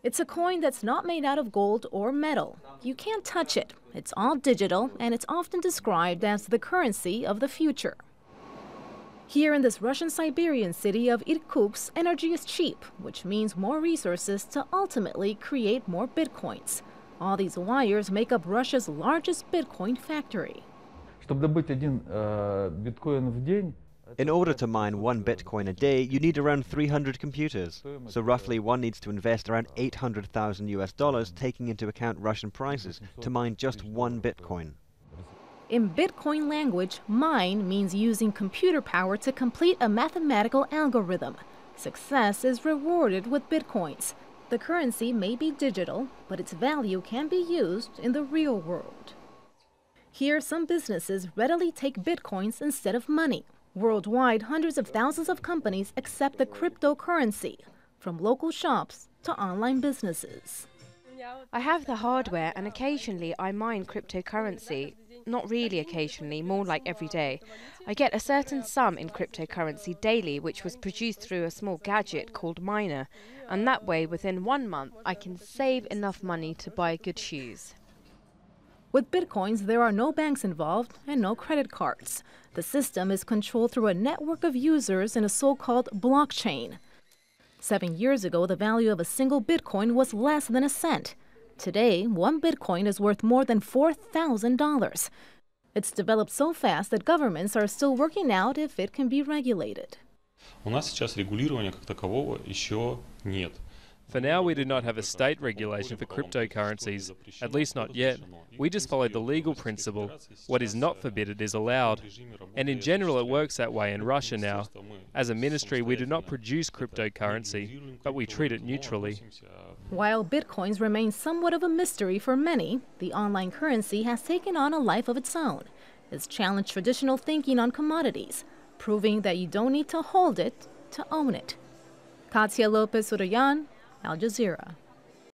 It's a coin that's not made out of gold or metal. You can't touch it. It's all digital, and it's often described as the currency of the future. Here in this Russian Siberian city of Irkutsk, energy is cheap, which means more resources to ultimately create more bitcoins. All these wires make up Russia's largest Bitcoin factory. In order to mine 1 Bitcoin a day, you need around 300 computers. So roughly one needs to invest around $800,000, taking into account Russian prices, to mine just 1 Bitcoin. In Bitcoin language, mine means using computer power to complete a mathematical algorithm. Success is rewarded with Bitcoins. The currency may be digital, but its value can be used in the real world. Here, some businesses readily take Bitcoins instead of money. Worldwide, hundreds of thousands of companies accept the cryptocurrency, from local shops to online businesses. I have the hardware and occasionally I mine cryptocurrency. Not really occasionally, more like every day. I get a certain sum in cryptocurrency daily, which was produced through a small gadget called Miner. And that way, within 1 month, I can save enough money to buy good shoes. With Bitcoins, there are no banks involved and no credit cards. The system is controlled through a network of users in a so-called blockchain. 7 years ago, the value of a single Bitcoin was less than a cent. Today, 1 Bitcoin is worth more than $4,000. It's developed so fast that governments are still working out if it can be regulated. У нас сейчас регулирования как такового еще нет. For now, we do not have a state regulation for cryptocurrencies, at least not yet. We just follow the legal principle. What is not forbidden is allowed. And in general, it works that way in Russia now. As a ministry, we do not produce cryptocurrency, but we treat it neutrally. While Bitcoins remain somewhat of a mystery for many, the online currency has taken on a life of its own. It's challenged traditional thinking on commodities, proving that you don't need to hold it to own it. Katia, Lopez-Hodoyan, Al Jazeera.